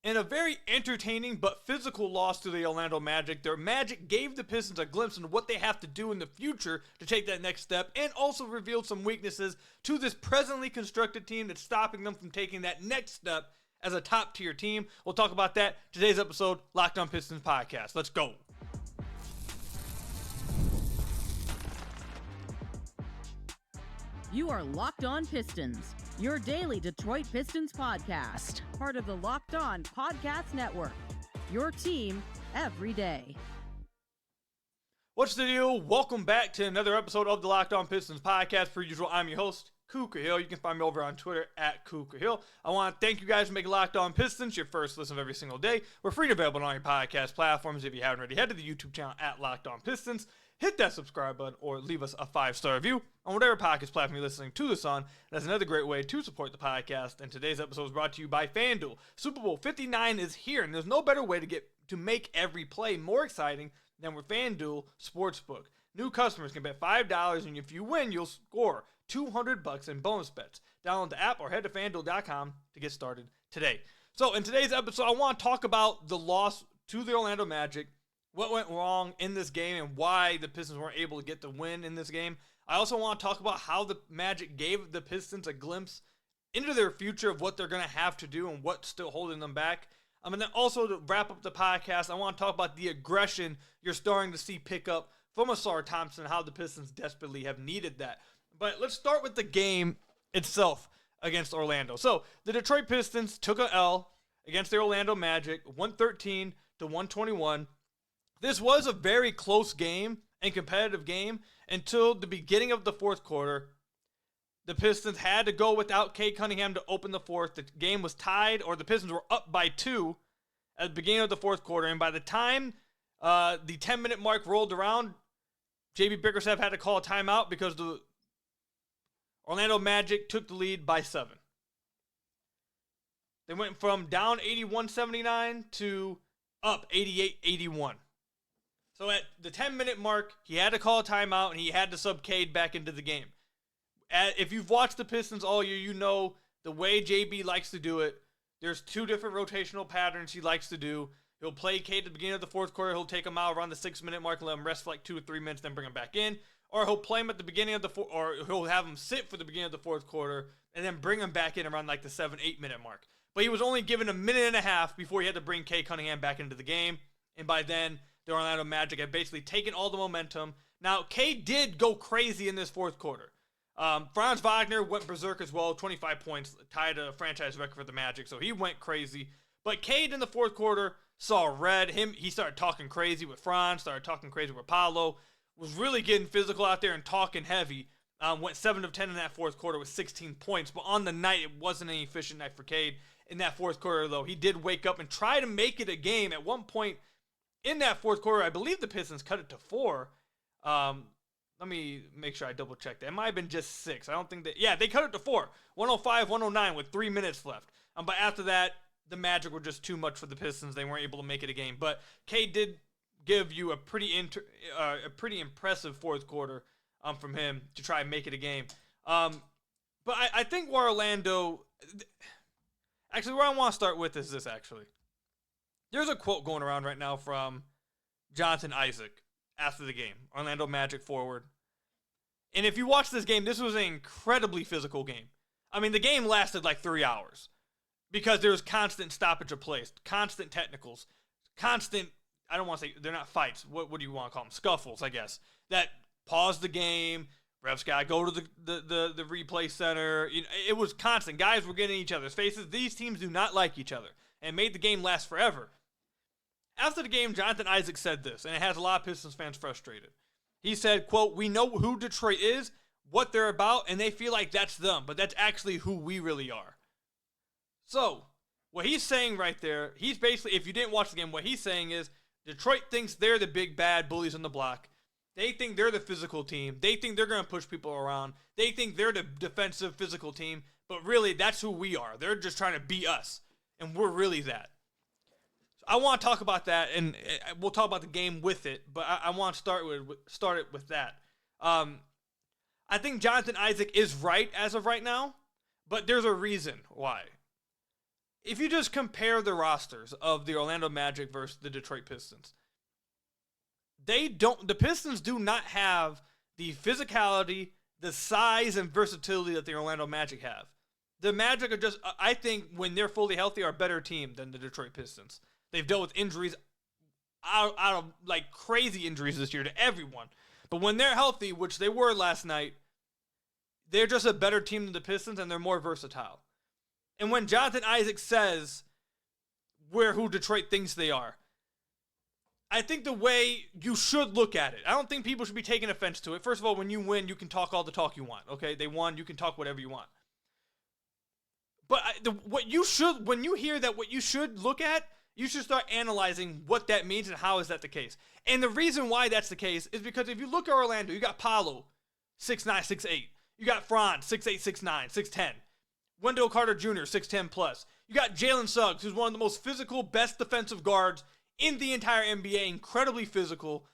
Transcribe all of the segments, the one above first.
In a very entertaining but physical loss to the Orlando Magic, their Magic gave the Pistons a glimpse into what they have to do in the future to take that next step, and also revealed some weaknesses to this presently constructed team that's stopping them from taking that next step as a top-tier team. We'll talk about that today's episode, Locked On Pistons Podcast. Let's go. You are Locked On Pistons, your daily Detroit Pistons podcast, part of the Locked On Podcast Network, your team every day. What's the deal? Welcome back to another episode of the Locked On Pistons podcast. Per usual, I'm your host, Kuka Hill. You can find me over on Twitter at Kuka Hill. I want to thank you guys for making Locked On Pistons your first listen of every single day. We're free and available on all your podcast platforms. If you haven't already, head to the YouTube channel at Locked On Pistons. Hit that subscribe button or leave us a 5-star review on whatever podcast platform you're listening to this on. That's another great way to support the podcast. And today's episode is brought to you by FanDuel. Super Bowl 59 is here, and there's no better way to make every play more exciting than with FanDuel Sportsbook. New customers can bet $5, and if you win, you'll score $200 in bonus bets. Download the app or head to FanDuel.com to get started today. So in today's episode, I want to talk about the loss to the Orlando Magic, what went wrong in this game, and why the Pistons weren't able to get the win in this game. I also want to talk about how the Magic gave the Pistons a glimpse into their future of what they're going to have to do and what's still holding them back. And then also to wrap up the podcast, I want to talk about the aggression you're starting to see pick up from Ausar Thompson, how the Pistons desperately have needed that. But let's start with the game itself against Orlando. So the Detroit Pistons took an L against the Orlando Magic, 113-121. This was a very close game and competitive game until the beginning of the fourth quarter. The Pistons had to go without Cade Cunningham to open the fourth. The game was tied, or the Pistons were up by 2 at the beginning of the fourth quarter. And by the time the 10-minute mark rolled around, J.B. Bickerstaff had to call a timeout because the Orlando Magic took the lead by 7. They went from down 81-79 to up 88-81. So at the 10-minute mark, he had to call a timeout, and he had to sub Cade back into the game. If you've watched the Pistons all year, you know the way JB likes to do it. There's 2 different rotational patterns he likes to do. He'll play Cade at the beginning of the fourth quarter. He'll take him out around the 6-minute mark and let him rest for like 2 or 3 minutes, then bring him back in. Or he'll play him at the beginning of the or he'll have him sit for the beginning of the fourth quarter and then bring him back in around like the 7-8 minute mark. But he was only given a minute and a half before he had to bring Cade Cunningham back into the game. And by then, the Orlando Magic had basically taken all the momentum. Now, Cade did go crazy in this fourth quarter. Franz Wagner went berserk as well, 25 points, tied a franchise record for the Magic, so he went crazy. But Cade in the fourth quarter saw red. He started talking crazy with Franz, started talking crazy with Paulo, was really getting physical out there and talking heavy. Went 7 of 10 in that fourth quarter with 16 points, but on the night, it wasn't an efficient night for Cade. In that fourth quarter, though, he did wake up and try to make it a game. At one point in that fourth quarter, I believe the Pistons cut it to 4. Let me make sure I double check that. It might have been just 6. I don't think that. Yeah, they cut it to 4. 105-109 with 3 minutes left. But after that, the Magic were just too much for the Pistons. They weren't able to make it a game. But Cade did give you a pretty impressive fourth quarter from him to try and make it a game. But I think where Orlando. Actually, where I want to start with is this, actually. There's a quote going around right now from Jonathan Isaac after the game, Orlando Magic forward. And if you watch this game, this was an incredibly physical game. I mean, the game lasted like 3 hours because there was constant stoppage of play, constant technicals, constant, I don't want to say, they're not fights. What do you want to call them? Scuffles, I guess. That paused the game. Refs got to go to the replay center. You know, it was constant. Guys were getting in each other's faces. These teams do not like each other and made the game last forever. After the game, Jonathan Isaac said this, and it has a lot of Pistons fans frustrated. He said, quote, "We know who Detroit is, what they're about, and they feel like that's them, but that's actually who we really are." So, what he's saying right there, he's basically, if you didn't watch the game, what he's saying is Detroit thinks they're the big bad bullies on the block. They think they're the physical team. They think they're going to push people around. They think they're the defensive physical team, but really that's who we are. They're just trying to beat us, and we're really that. I want to talk about that, and we'll talk about the game with it, but I want to start it with that. I think Jonathan Isaac is right as of right now, but there's a reason why. if you just compare the rosters of the Orlando Magic versus the Detroit Pistons, the Pistons do not have the physicality, the size, and versatility that the Orlando Magic have. The Magic are just, I think, when they're fully healthy, are a better team than the Detroit Pistons. They've dealt with injuries out of like crazy injuries this year to everyone. But when they're healthy, which they were last night, they're just a better team than the Pistons, and they're more versatile. And when Jonathan Isaac says who Detroit thinks they are, I think the way you should look at it, I don't think people should be taking offense to it. First of all, when you win, you can talk all the talk you want. Okay, they won, you can talk whatever you want. But when you hear that, what you should look at, you should start analyzing what that means and how is that the case. And the reason why that's the case is because if you look at Orlando, you got Paolo, 6'9", 6'8". You got Franz, 6'8", 6'9", 6'10". Wendell Carter Jr., 6'10 plus. You got Jalen Suggs, who's one of the most physical, best defensive guards in the entire NBA, incredibly physical,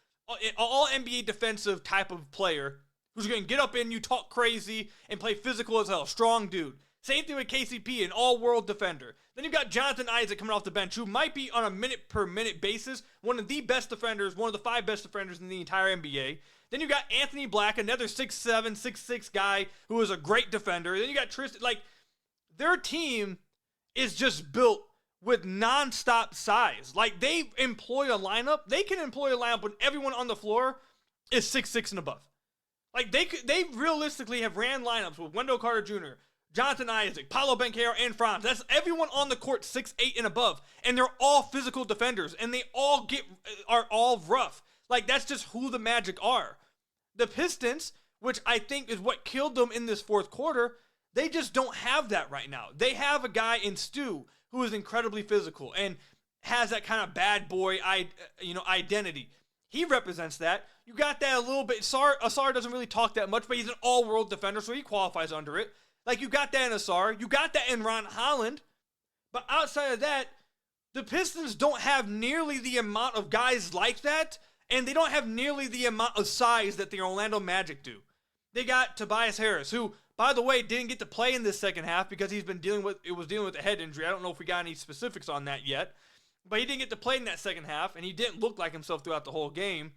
all NBA defensive type of player who's going to get up in you, talk crazy, and play physical as hell. Strong dude. Same thing with KCP, an all-world defender. Then you've got Jonathan Isaac coming off the bench, who might be on a minute-per-minute basis one of the best defenders, one of the 5 best defenders in the entire NBA. Then you got Anthony Black, another 6'7", 6'6" guy who is a great defender. Then you got Tristan. Like, their team is just built with non-stop size. Like, they employ a lineup. They can employ a lineup when everyone on the floor is 6'6" and above. Like, they realistically have ran lineups with Wendell Carter Jr., Jonathan Isaac, Paolo Banchero, and Franz. That's everyone on the court 6'8" and above. And they're all physical defenders. And they all are all rough. Like, that's just who the Magic are. The Pistons, which I think is what killed them in this fourth quarter, they just don't have that right now. They have a guy in Stu who is incredibly physical and has that kind of bad boy identity. He represents that. You got that a little bit. Ausar doesn't really talk that much, but he's an all-world defender, so he qualifies under it. Like, you got that in Ausar. You got that in Ron Holland. But outside of that, the Pistons don't have nearly the amount of guys like that, and they don't have nearly the amount of size that the Orlando Magic do. They got Tobias Harris, who, by the way, didn't get to play in this second half because he's been dealing with a head injury. I don't know if we got any specifics on that yet. But he didn't get to play in that second half, and he didn't look like himself throughout the whole game,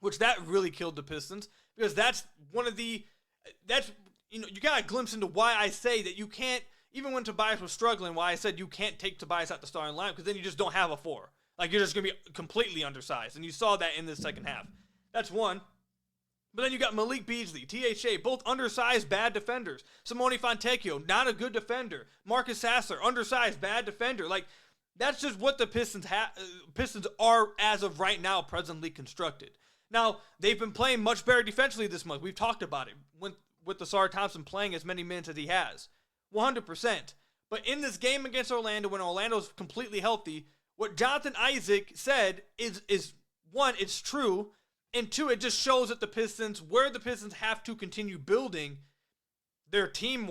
which that really killed the Pistons because you got a glimpse into why I say that you can't, even when Tobias was struggling, why I said you can't take Tobias out the starting line because then you just don't have a 4. Like, you're just going to be completely undersized, and you saw that in the second half. That's one. But then you got Malik Beasley, THA, both undersized, bad defenders. Simone Fontecchio, not a good defender. Marcus Sasser, undersized, bad defender. Like, that's just what the Pistons are as of right now, presently constructed. Now, they've been playing much better defensively this month. We've talked about it with Ausar Thompson playing as many minutes as he has. 100%. But in this game against Orlando, when Orlando's completely healthy, what Jonathan Isaac said is one, it's true, and two, it just shows that the Pistons have to continue building their team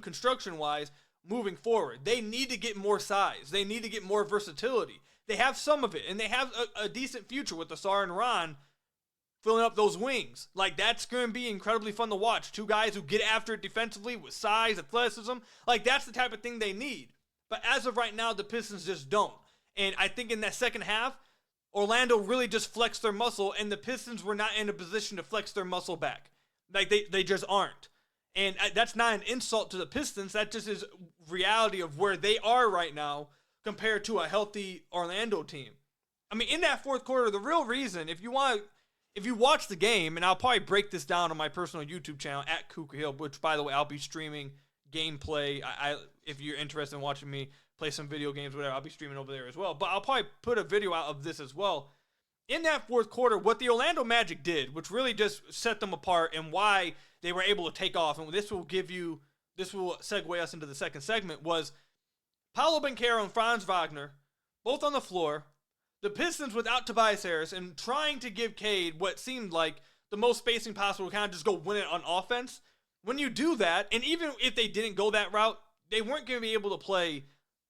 construction-wise moving forward. They need to get more size. They need to get more versatility. They have some of it, and they have a decent future with Ausar and Ron filling up those wings. Like, that's going to be incredibly fun to watch. 2 guys who get after it defensively with size, athleticism. Like, that's the type of thing they need. But as of right now, the Pistons just don't. And I think in that second half, Orlando really just flexed their muscle, and the Pistons were not in a position to flex their muscle back. Like, they just aren't. And that's not an insult to the Pistons. That just is reality of where they are right now compared to a healthy Orlando team. I mean, in that fourth quarter, the real reason, if you watch the game, and I'll probably break this down on my personal YouTube channel at Kuka Hill, which, by the way, I'll be streaming gameplay. If you're interested in watching me play some video games, whatever, I'll be streaming over there as well. But I'll probably put a video out of this as well. In that fourth quarter, what the Orlando Magic did, which really just set them apart and why they were able to take off, and this will segue us into the second segment, was Paolo Banchero and Franz Wagner, both on the floor, the Pistons without Tobias Harris, and trying to give Cade what seemed like the most spacing possible to kind of just go win it on offense. When you do that, and even if they didn't go that route, they weren't going to be able to play,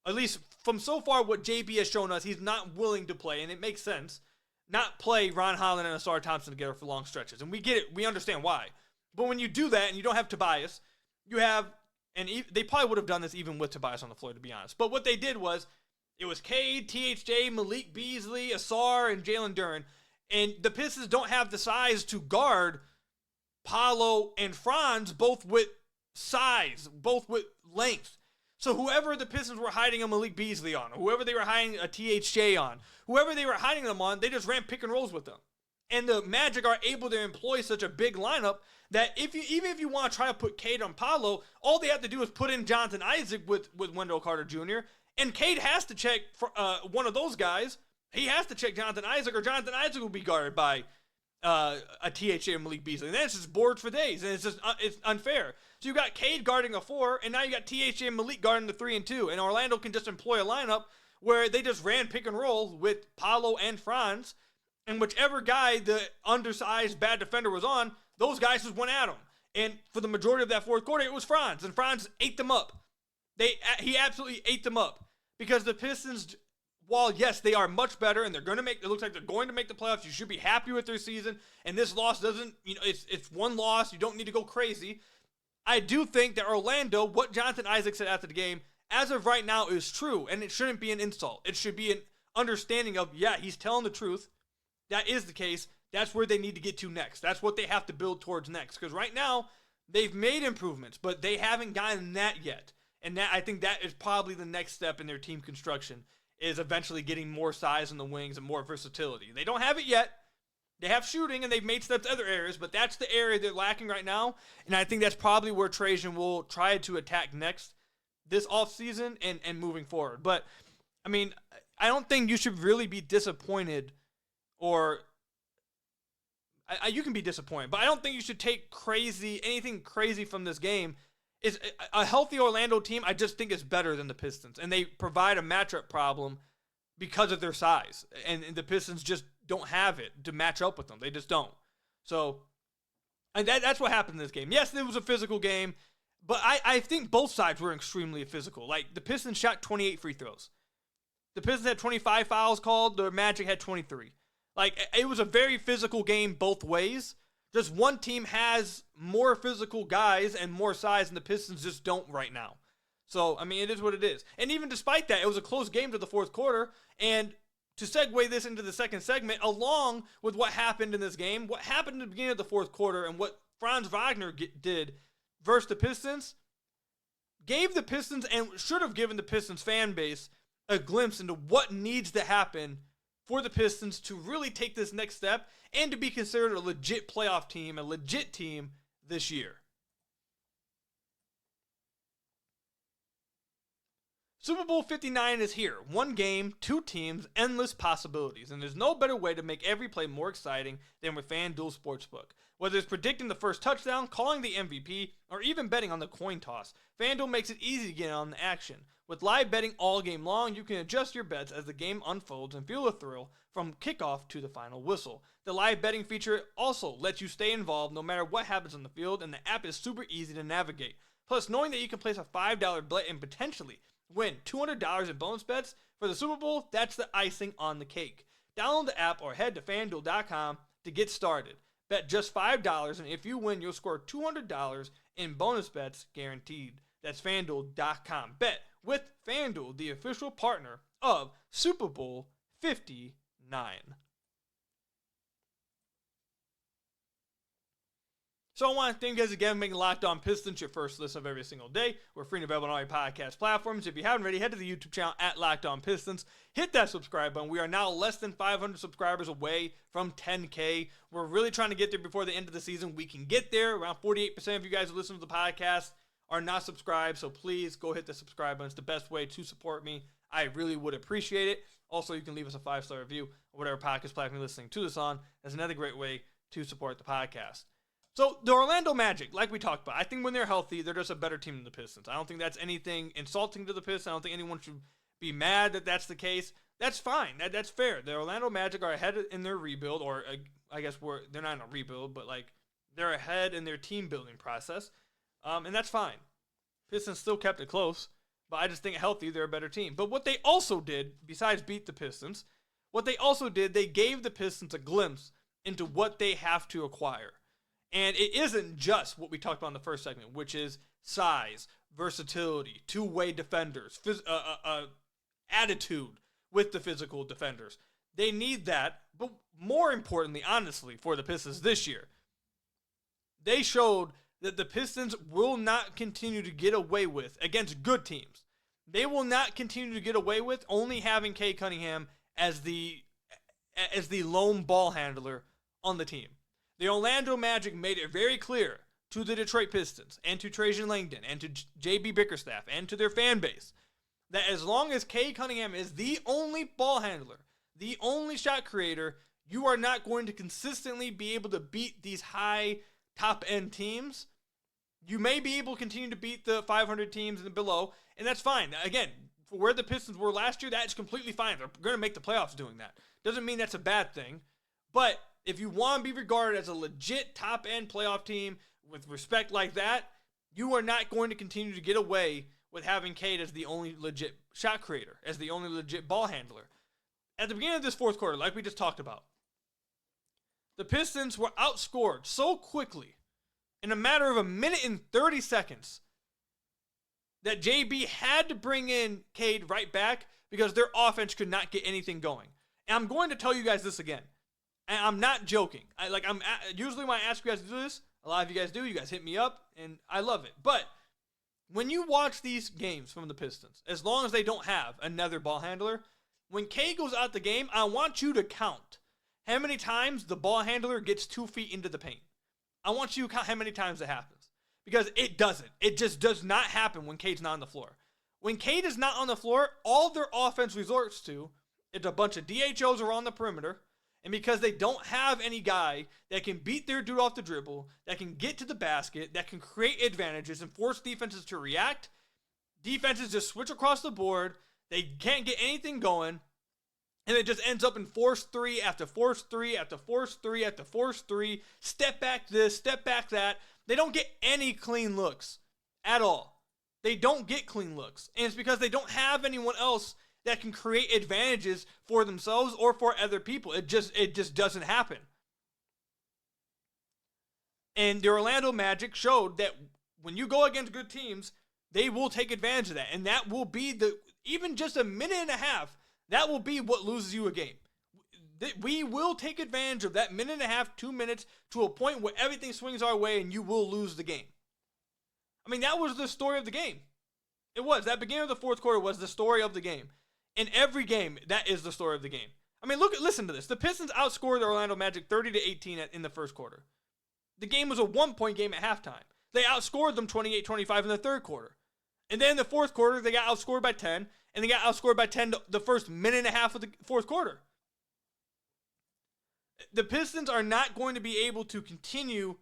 at least from so far what JB has shown us, he's not willing to play, and it makes sense, not play Ron Holland and Ausar Thompson together for long stretches. And we get it. We understand why. But when you do that and you don't have Tobias, you have And they probably would have done this even with Tobias on the floor, to be honest. But what they did was, it was Cade, THJ, Malik Beasley, Ausar, and Jalen Duren. And the Pistons don't have the size to guard Paolo and Franz, both with size, both with length. So whoever the Pistons were hiding a Malik Beasley on, whoever they were hiding a THJ on, whoever they were hiding them on, they just ran pick and rolls with them. And the Magic are able to employ such a big lineup that even if you want to try to put Cade on Paolo, all they have to do is put in Jonathan Isaac with Wendell Carter Jr., and Cade has to check for, one of those guys. He has to check Jonathan Isaac, or Jonathan Isaac will be guarded by a THJ and Malik Beasley. And then it's just boards for days, and it's unfair. So you got Cade guarding a 4, and now you got THJ and Malik guarding the 3 and 2, and Orlando can just employ a lineup where they just ran pick and roll with Paolo and Franz, and whichever guy the undersized bad defender was on, those guys just went at him. And for the majority of that fourth quarter, it was Franz, and Franz ate them up. He absolutely ate them up. Because the Pistons, while yes, they are much better and it looks like they're going to make the playoffs, you should be happy with their season. And this loss doesn't, it's one loss. You don't need to go crazy. I do think that Orlando, what Jonathan Isaac said after the game, as of right now is true. And it shouldn't be an insult. It should be an understanding of, yeah, he's telling the truth. That is the case. That's where they need to get to next. That's what they have to build towards next. Because right now, they've made improvements, but they haven't gotten that yet. And that, I think that is probably the next step in their team construction, is eventually getting more size in the wings and more versatility. They don't have it yet. They have shooting, and they've made steps in other areas, but that's the area they're lacking right now. And I think that's probably where Trajan will try to attack next this offseason and moving forward. But, I mean, I don't think you should really be disappointed, or you can be disappointed, but I don't think you should take anything crazy from this game. Is a healthy Orlando team, I just think is better than the Pistons. And they provide a matchup problem because of their size. And the Pistons just don't have it to match up with them. They just don't. So, and that's what happened in this game. Yes, it was a physical game, but I think both sides were extremely physical. Like, the Pistons shot 28 free throws. The Pistons had 25 fouls called. The Magic had 23. Like, it was a very physical game both ways. Just one team has more physical guys and more size, and the Pistons just don't right now. So, I mean, it is what it is. And even despite that, it was a close game to the fourth quarter. And to segue this into the second segment, along with what happened in this game, what happened in the beginning of the fourth quarter and what Franz Wagner did versus the Pistons, gave the Pistons, and should have given the Pistons fan base, a glimpse into what needs to happen for the Pistons to really take this next step and to be considered a legit playoff team, a legit team this year. Super Bowl 59 is here. One game, two teams, endless possibilities. And there's no better way to make every play more exciting than with FanDuel Sportsbook. Whether it's predicting the first touchdown, calling the MVP, or even betting on the coin toss, FanDuel makes it easy to get on the action. With live betting all game long, you can adjust your bets as the game unfolds and feel the thrill from kickoff to the final whistle. The live betting feature also lets you stay involved no matter what happens on the field, and the app is super easy to navigate. Plus, knowing that you can place a $5 bet and potentially win $200 in bonus bets for the Super Bowl, that's the icing on the cake. Download the app or head to FanDuel.com to get started. Bet just $5, and if you win, you'll score $200 in bonus bets guaranteed. That's FanDuel.com. Bet with FanDuel, the official partner of Super Bowl 59. So I want to thank you guys again for making Locked On Pistons your first listen of every single day. We're free and available on all your podcast platforms. If you haven't already, head to the YouTube channel at Locked On Pistons. Hit that subscribe button. We are now less than 500 subscribers away from 10K. We're really trying to get there before the end of the season. We can get there. Around 48% of you guys who listen to the podcast are not subscribed, so please go hit the subscribe button. It's the best way to support me. I really would appreciate it. Also, you can leave us a 5-star review or whatever podcast platform you're listening to this on. That's another great way to support the podcast. So, the Orlando Magic, like we talked about, I think when they're healthy, they're just a better team than the Pistons. I don't think that's anything insulting to the Pistons. I don't think anyone should be mad that that's the case. That's fine. That's fair. The Orlando Magic are ahead in their rebuild, or I guess they're not in a rebuild, but like they're ahead in their team building process. And that's fine. Pistons still kept it close, but I just think healthy, they're a better team. But what they also did, besides beat the Pistons, they gave the Pistons a glimpse into what they have to acquire. And it isn't just what we talked about in the first segment, which is size, versatility, two-way defenders, attitude with the physical defenders. They need that, but more importantly, honestly, for the Pistons this year, they showed that the Pistons will not continue to get away with, against good teams, they will not continue to get away with only having Cade Cunningham as the lone ball handler on the team. The Orlando Magic made it very clear to the Detroit Pistons and to Trajan Langdon and to JB Bickerstaff and to their fan base that as long as Cade Cunningham is the only ball handler, the only shot creator, you are not going to consistently be able to beat these high top-end teams. You may be able to continue to beat the 500 teams and below, and that's fine. Again, for where the Pistons were last year, that's completely fine. They're going to make the playoffs doing that. Doesn't mean that's a bad thing. But if you want to be regarded as a legit top-end playoff team with respect like that, you are not going to continue to get away with having Cade as the only legit shot creator, as the only legit ball handler. At the beginning of this fourth quarter, like we just talked about, the Pistons were outscored so quickly in a matter of a minute and 30 seconds that JB had to bring in Cade right back because their offense could not get anything going. And I'm going to tell you guys this again, and I'm not joking. Usually when I ask you guys to do this, a lot of you guys do. You guys hit me up, and I love it. But when you watch these games from the Pistons, as long as they don't have another ball handler, when Cade goes out the game, I want you to count how many times the ball handler gets 2 feet into the paint. I want you to count how many times it happens. Because it doesn't. It just does not happen when Cade's not on the floor. When Cade is not on the floor, all their offense resorts to is a bunch of DHOs around the perimeter. And because they don't have any guy that can beat their dude off the dribble, that can get to the basket, that can create advantages and force defenses to react, defenses just switch across the board. They can't get anything going. And it just ends up in force 3 after force 3 after force 3 after force 3. Step back this, step back that. They don't get any clean looks at all. They don't get clean looks. And it's because they don't have anyone else that can create advantages for themselves or for other people. It just doesn't happen. And the Orlando Magic showed that when you go against good teams, they will take advantage of that. And that will be even just a minute and a half, that will be what loses you a game. We will take advantage of that minute and a half, 2 minutes, to a point where everything swings our way and you will lose the game. I mean, that was the story of the game. It was. That beginning of the fourth quarter was the story of the game. In every game, that is the story of the game. I mean, listen to this. The Pistons outscored the Orlando Magic 30-18 in the first quarter. The game was a 1-point game at halftime. They outscored them 28-25 in the third quarter. And then in the fourth quarter, they got outscored by 10, and they got outscored by 10 the first minute and a half of the fourth quarter. The Pistons are not going to be able to continue,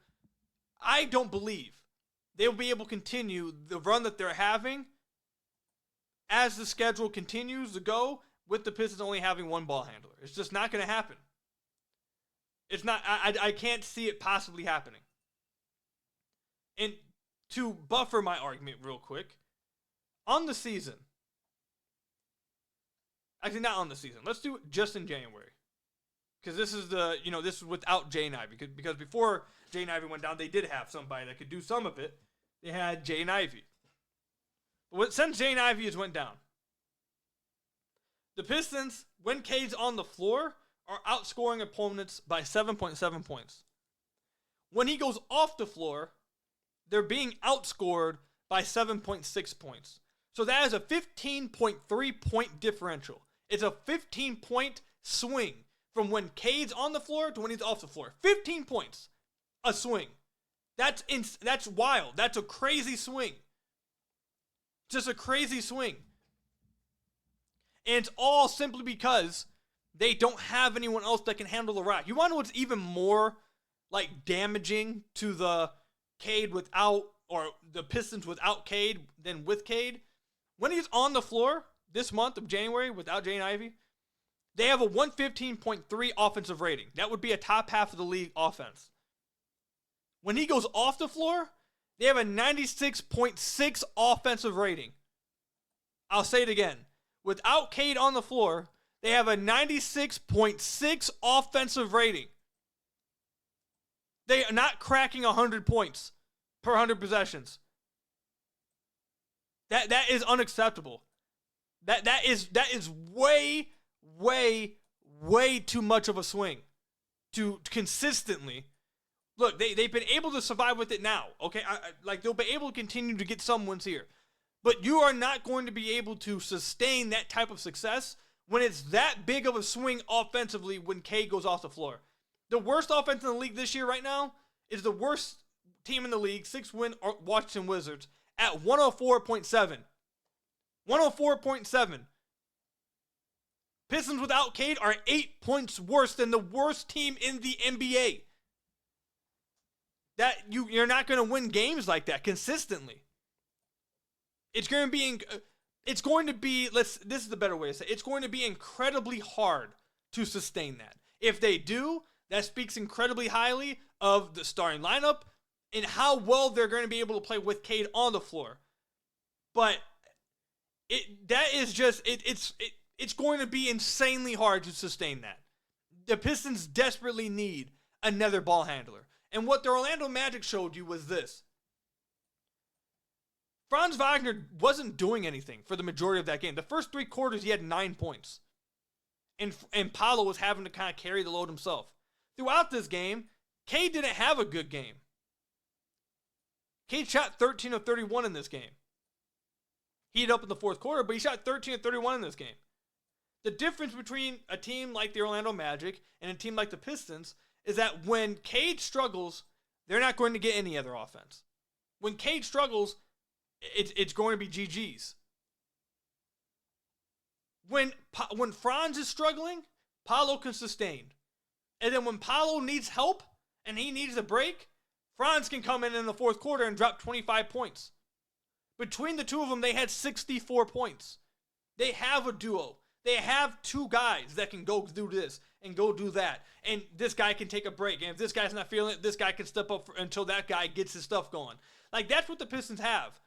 I don't believe, they'll be able to continue the run that they're having as the schedule continues to go with the Pistons only having one ball handler. It's just not going to happen. It's not, I can't see it possibly happening. And to buffer my argument real quick, on the season, actually not on the season, let's do it just in January. Because this is this is without Jay and Ivy. Because before Jay and Ivy went down, they did have somebody that could do some of it. They had Jay and Ivy. But since Jay and Ivy has went down, the Pistons, when Cade's on the floor, are outscoring opponents by 7.7 points. When he goes off the floor, they're being outscored by 7.6 points. So that is a 15.3 point differential. It's a 15-point swing from when Cade's on the floor to when he's off the floor. 15 points. A swing. That's wild. That's a crazy swing. Just a crazy swing. And it's all simply because they don't have anyone else that can handle the rock. You want to know what's even more damaging to the Cade without, or the Pistons without Cade than with Cade? When he's on the floor this month of January without Jay and Ivy, they have a 115.3 offensive rating. That would be a top half of the league offense. When he goes off the floor, they have a 96.6 offensive rating. I'll say it again. Without Cade on the floor, they have a 96.6 offensive rating. They are not cracking 100 points per 100 possessions. That is unacceptable. That is way, way, way too much of a swing to consistently. Look, they've been able to survive with it now, okay? Like, they'll be able to continue to get some wins here. But you are not going to be able to sustain that type of success when it's that big of a swing offensively when Cade goes off the floor. The worst offense in the league this year right now is the worst team in the league, 6-win Washington Wizards, at 104.7. 104.7. Pistons without Cade are 8 points worse than the worst team in the NBA. That you're not going to win games like that consistently. It's going to be this is the better way to say it. It's going to be incredibly hard to sustain that. If they do, that speaks incredibly highly of the starting lineup and how well they're going to be able to play with Cade on the floor. But it's going to be insanely hard to sustain that. The Pistons desperately need another ball handler. And what the Orlando Magic showed you was this. Franz Wagner wasn't doing anything for the majority of that game. The first 3 quarters, he had 9 points. And Paolo was having to kind of carry the load himself. Throughout this game, Cade didn't have a good game. Cade shot 13 of 31 in this game. He hit up in the fourth quarter, but he shot 13 of 31 in this game. The difference between a team like the Orlando Magic and a team like the Pistons is that when Cade struggles, they're not going to get any other offense. When Cade struggles, it's going to be GG's. When Franz is struggling, Paolo can sustain. And then when Paolo needs help and he needs a break, Franz can come in the fourth quarter and drop 25 points. Between the two of them, they had 64 points. They have a duo. They have 2 guys that can go do this and go do that. And this guy can take a break. And if this guy's not feeling it, this guy can step up until that guy gets his stuff going. Like, that's what the Pistons have.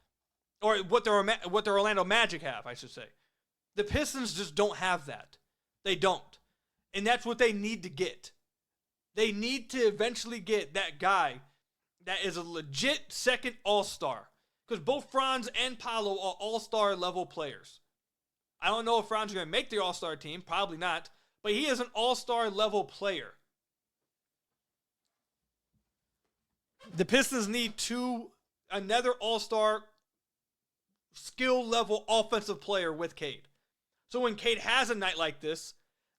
Or what the Orlando Magic have, I should say. The Pistons just don't have that. They don't. And that's what they need to get. They need to eventually get that guy that is a legit second all-star. Because both Franz and Paolo are all-star level players. I don't know if Franz is going to make the all-star team. Probably not. But he is an all-star level player. The Pistons need another all-star skill level offensive player with Cade. So when Cade has a night like this,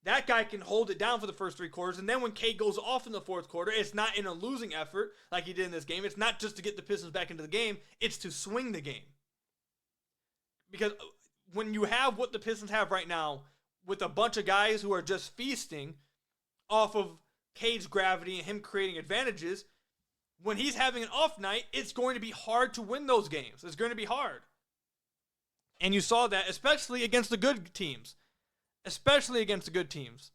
that guy can hold it down for the first 3 quarters. And then when Cade goes off in the fourth quarter, it's not in a losing effort like he did in this game. It's not just to get the Pistons back into the game. It's to swing the game. Because when you have what the Pistons have right now, with a bunch of guys who are just feasting off of Cade's gravity and him creating advantages, when he's having an off night, it's going to be hard to win those games. It's going to be hard. And you saw that, especially against the good teams. Especially against the good teams.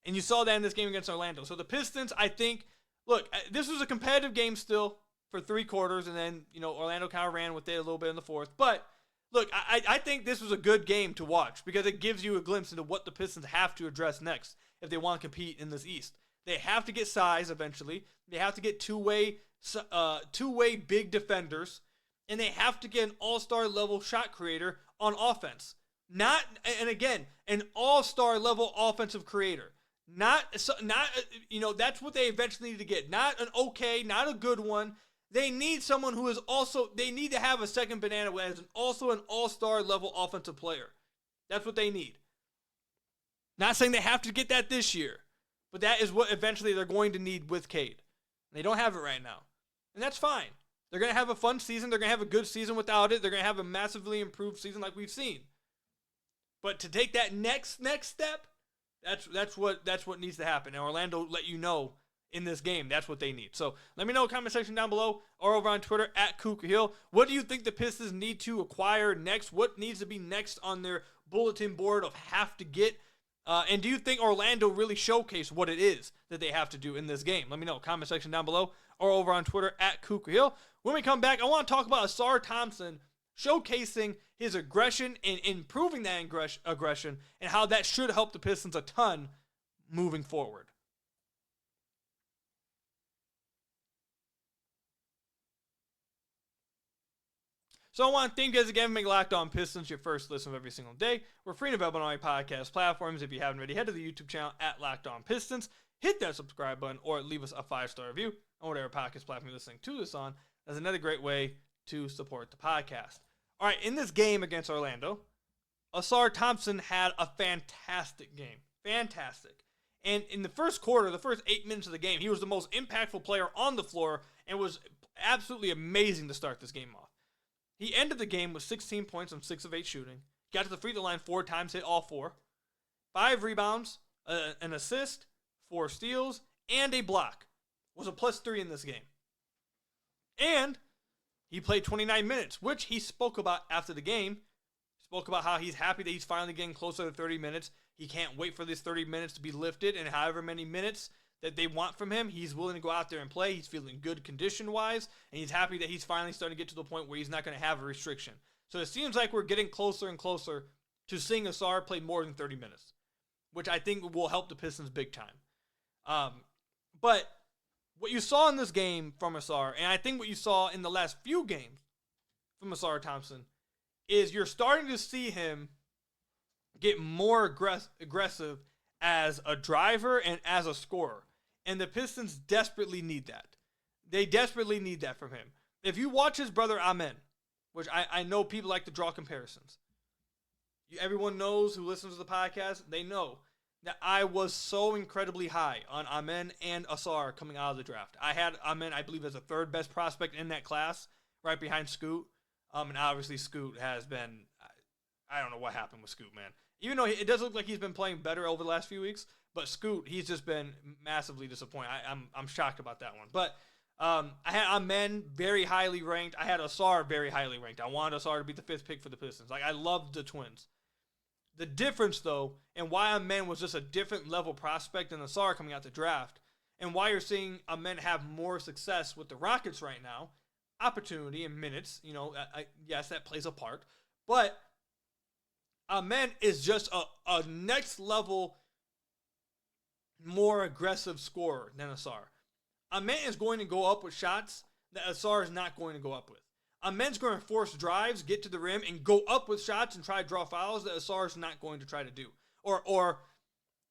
And you saw that in this game against Orlando. So the Pistons, I think, look, this was a competitive game still for 3 quarters, and then, Orlando kind of ran with it a little bit in the fourth. But, look, I think this was a good game to watch because it gives you a glimpse into what the Pistons have to address next if they want to compete in this East. They have to get size eventually. They have to get two-way big defenders. And they have to get an all-star level shot creator on offense. An all-star level offensive creator. That's what they eventually need to get. Not an okay, not a good one. They need someone who is also, they need to have a second banana as also an all-star level offensive player. That's what they need. Not saying they have to get that this year, but that is what eventually they're going to need with Cade. And they don't have it right now. And that's fine. They're going to have a fun season. They're going to have a good season without it. They're going to have a massively improved season like we've seen. But to take that next step, that's what needs to happen. And Orlando let you know in this game that's what they need. So let me know in the comment section down below or over on Twitter at Cougar Hill. What do you think the Pistons need to acquire next? What needs to be next on their bulletin board of have to get? And do you think Orlando really showcased what it is that they have to do in this game? Let me know. Comment section down below or over on Twitter at Cougar Hill. When we come back, I want to talk about Ausar Thompson showcasing his aggression and improving that aggression and how that should help the Pistons a ton moving forward. So I want to thank you guys again for making Locked On Pistons your first listen of every single day. We're free and available on all your podcast platforms. If you haven't already, head to the YouTube channel at Locked On Pistons. Hit that subscribe button or leave us a 5-star review on whatever podcast platform you're listening to this on. That's another great way to support the podcast. All right, in this game against Orlando, Ausar Thompson had a fantastic game. Fantastic. And in the first quarter, the first 8 minutes of the game, he was the most impactful player on the floor and was absolutely amazing to start this game off. He ended the game with 16 points on 6 of 8 shooting. Got to the free throw line 4 times, hit all 4. 5 rebounds, an assist, 4 steals, and a block. Was a +3 in this game. And he played 29 minutes, which he spoke about after the game. Spoke about how he's happy that he's finally getting closer to 30 minutes. He can't wait for these 30 minutes to be lifted, and however many minutes that they want from him, he's willing to go out there and play. He's feeling good condition-wise, and he's happy that he's finally starting to get to the point where he's not going to have a restriction. So it seems like we're getting closer and closer to seeing Ausar play more than 30 minutes, which I think will help the Pistons big time. But what you saw in this game from Ausar, and I think what you saw in the last few games from Ausar Thompson, is you're starting to see him get more aggressive as a driver and as a scorer. And the Pistons desperately need that. They desperately need that from him. If you watch his brother Amen, which I know people like to draw comparisons. Everyone knows who listens to the podcast, they know that I was so incredibly high on Amen and Ausar coming out of the draft. I had Amen, I believe, as the third best prospect in that class, right behind Scoot. And obviously Scoot has been, I don't know what happened with Scoot, man. Even though it does look like he's been playing better over the last few weeks, but Scoot, he's just been massively disappointing. I'm shocked about that one. But I had Amen very highly ranked. I had Ausar very highly ranked. I wanted Ausar to be the 5th pick for the Pistons. Like, I loved the Twins. The difference, though, and why Amen was just a different level prospect than Ausar coming out the draft, and why you're seeing Amen have more success with the Rockets right now, opportunity and minutes, yes, that plays a part, but Amen is just a next level more aggressive scorer than Ausar. Amen is going to go up with shots that Ausar is not going to go up with. Amen's going to force drives, get to the rim, and go up with shots and try to draw fouls that Ausar is not going to try to do. Or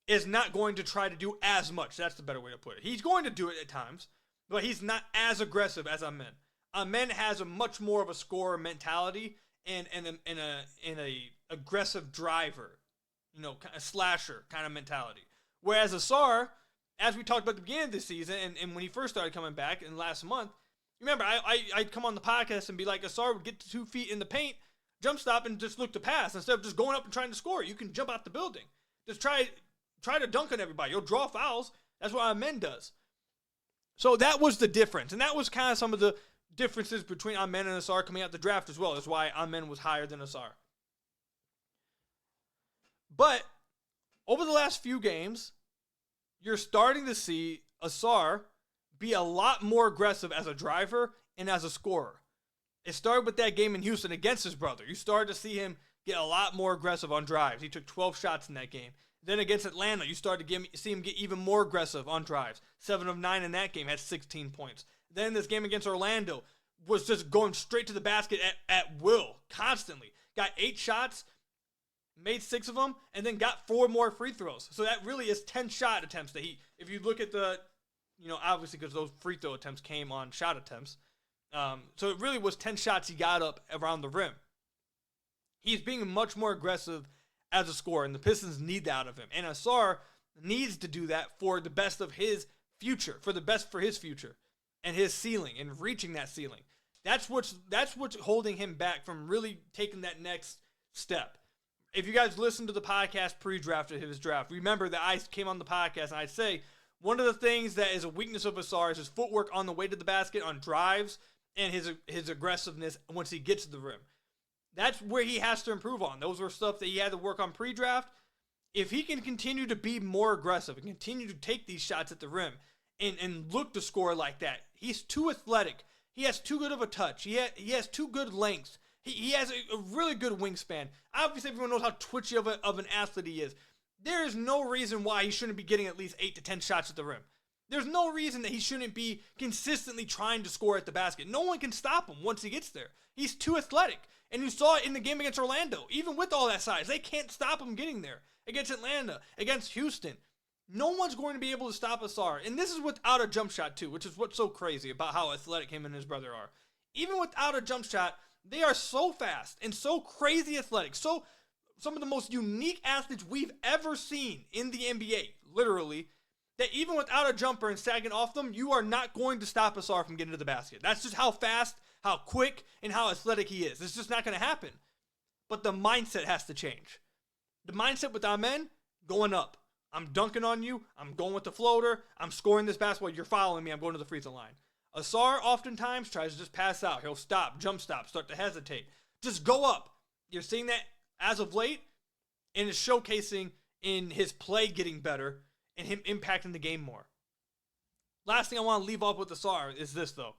is not going to try to do as much. That's the better way to put it. He's going to do it at times, but he's not as aggressive as Amen. Amen has a much more of a scorer mentality and a aggressive driver, a slasher kind of mentality. Whereas Ausar, as we talked about at the beginning of this season, and when he first started coming back in last month, remember, I'd come on the podcast and be like, Ausar would get to 2 feet in the paint, jump stop, and just look to pass instead of just going up and trying to score. You can jump out the building. Just try to dunk on everybody. You'll draw fouls. That's what Amen does. So that was the difference, and that was kind of some of the differences between Amen and Ausar coming out the draft as well. That's why Amen was higher than Ausar. But over the last few games, you're starting to see Ausar be a lot more aggressive as a driver and as a scorer. It started with that game in Houston against his brother. You started to see him get a lot more aggressive on drives. He took 12 shots in that game. Then against Atlanta, you started to see him get even more aggressive on drives. 7 of 9 in that game, had 16 points. Then in this game against Orlando, was just going straight to the basket at will, constantly. Got 8 shots, made 6 of them, and then got 4 more free throws. So that really is 10 shot attempts that if you look at the, obviously because those free throw attempts came on shot attempts. So it really was 10 shots he got up around the rim. He's being much more aggressive as a scorer, and the Pistons need that out of him. And Ausar needs to do that for the best of his future, for his future and his ceiling and reaching that ceiling. That's what's holding him back from really taking that next step. If you guys listen to the podcast pre-draft of his draft, remember that I came on the podcast and I say one of the things that is a weakness of Ausar is his footwork on the way to the basket on drives and his aggressiveness once he gets to the rim. That's where he has to improve on. Those were stuff that he had to work on pre-draft. If he can continue to be more aggressive and continue to take these shots at the rim and look to score like that, he's too athletic. He has too good of a touch. He has too good length. He has a really good wingspan. Obviously, everyone knows how twitchy of an athlete he is. There is no reason why he shouldn't be getting at least 8 to 10 shots at the rim. There's no reason that he shouldn't be consistently trying to score at the basket. No one can stop him once he gets there. He's too athletic. And you saw it in the game against Orlando. Even with all that size, they can't stop him getting there. Against Atlanta, against Houston. No one's going to be able to stop Ausar. And this is without a jump shot too, which is what's so crazy about how athletic him and his brother are. Even without a jump shot, they are so fast and so crazy athletic. So some of the most unique athletes we've ever seen in the NBA, literally, that even without a jumper and sagging off them, you are not going to stop Ausar from getting to the basket. That's just how fast, how quick, and how athletic he is. It's just not going to happen. But the mindset has to change. The mindset with Amen, going up. I'm dunking on you. I'm going with the floater. I'm scoring this basketball. You're following me. I'm going to the free throw line. Ausar oftentimes tries to just pass out. He'll stop, jump stop, start to hesitate. Just go up. You're seeing that as of late, and it's showcasing in his play getting better and him impacting the game more. Last thing I want to leave off with Ausar is this, though.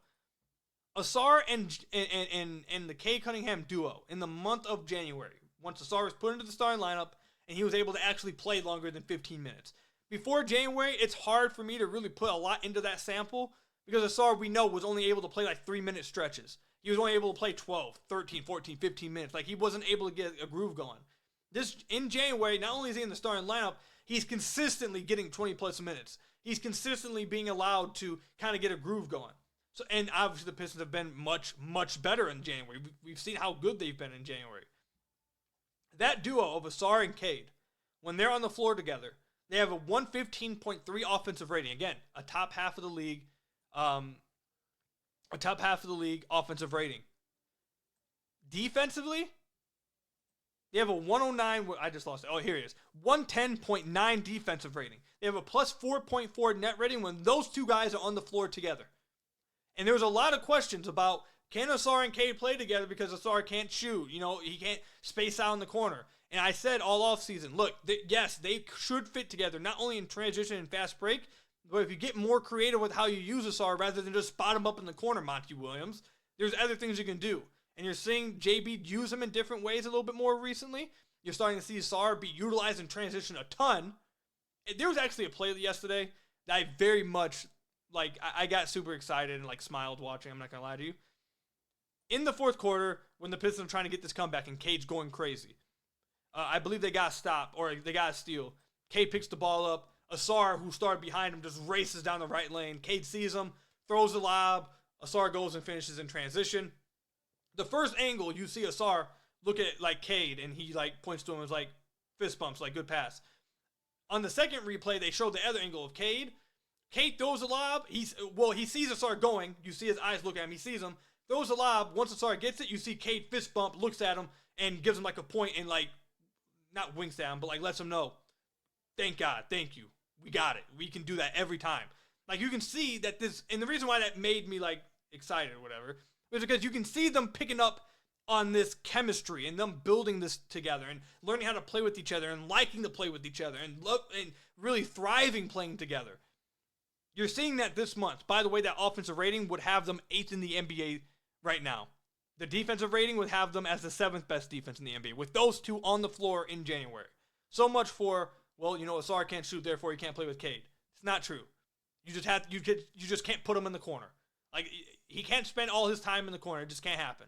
Ausar and the Cade Cunningham duo in the month of January, once Ausar was put into the starting lineup and he was able to actually play longer than 15 minutes. Before January, it's hard for me to really put a lot into that sample because Ausar, we know, was only able to play like 3-minute stretches. He was only able to play 12, 13, 14, 15 minutes. Like, he wasn't able to get a groove going. In January, not only is he in the starting lineup, he's consistently getting 20-plus minutes. He's consistently being allowed to kind of get a groove going. So, and obviously the Pistons have been much, much better in January. We've seen how good they've been in January. That duo of Ausar and Cade, when they're on the floor together, they have a 115.3 offensive rating. Again, a top half of the league offensive rating. Defensively, they have a 109. I just lost it. Oh, here it is. 110.9 defensive rating. They have a plus 4.4 net rating when those two guys are on the floor together. And there was a lot of questions about, can Ausar and Cade play together because Ausar can't shoot? You know, he can't space out in the corner. And I said all offseason, look, yes, they should fit together, not only in transition and fast break, but if you get more creative with how you use Ausar rather than just spot him up in the corner, Monty Williams, there's other things you can do. And you're seeing JB use him in different ways a little bit more recently. You're starting to see Ausar be utilized in transition a ton. There was actually a play yesterday that I very much, I got super excited and, smiled watching. I'm not going to lie to you. In the fourth quarter, when the Pistons are trying to get this comeback and Cade's going crazy, I believe they got a stop or they got a steal. Cade picks the ball up. Ausar, who started behind him, just races down the right lane. Cade sees him, throws the lob. Ausar goes and finishes in transition. The first angle, you see Ausar look at, Cade, and he, points to him as, fist bumps, good pass. On the second replay, they showed the other angle of Cade. Cade throws the lob. He sees Ausar going. You see his eyes look at him. He sees him. Throws the lob. Once Ausar gets it, you see Cade fist bump, looks at him, and gives him, a point and, not winks at him, but, lets him know, thank God, thank you. We got it. We can do that every time. You can see that this, and the reason why that made me, excited or whatever, was because you can see them picking up on this chemistry and them building this together and learning how to play with each other and liking to play with each other and really thriving playing together. You're seeing that this month. By the way, that offensive rating would have them 8th in the NBA right now. The defensive rating would have them as the 7th best defense in the NBA with those two on the floor in January. So much for, Ausar can't shoot, therefore he can't play with Cade. It's not true. You just can't put him in the corner. He can't spend all his time in the corner. It just can't happen.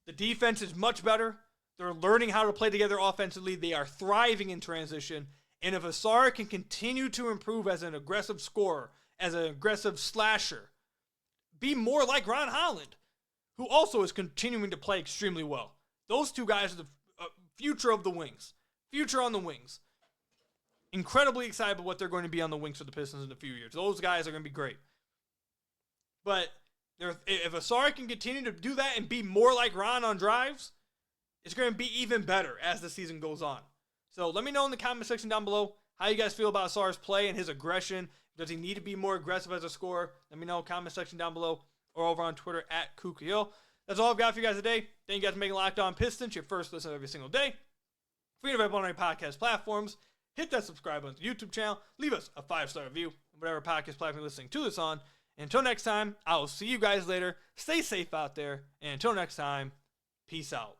The defense is much better. They're learning how to play together offensively. They are thriving in transition. And if Ausar can continue to improve as an aggressive scorer, as an aggressive slasher, be more like Ron Holland, who also is continuing to play extremely well. Those two guys are the future of the wings. Future on the wings. Incredibly excited about what they're going to be on the wings for the Pistons in a few years. Those guys are going to be great. But if Ausar can continue to do that and be more like Ron on drives, it's going to be even better as the season goes on. So let me know in the comment section down below how you guys feel about Ausar's play and his aggression. Does he need to be more aggressive as a scorer? Let me know in the comment section down below or over on Twitter at Kukio. That's all I've got for you guys today. Thank you guys for making Locked On Pistons your first listen every single day. Free to available on any podcast platforms. Hit that subscribe button to the YouTube channel. Leave us a 5-star review on whatever podcast platform you're listening to this on. And until next time, I will see you guys later. Stay safe out there. And until next time, peace out.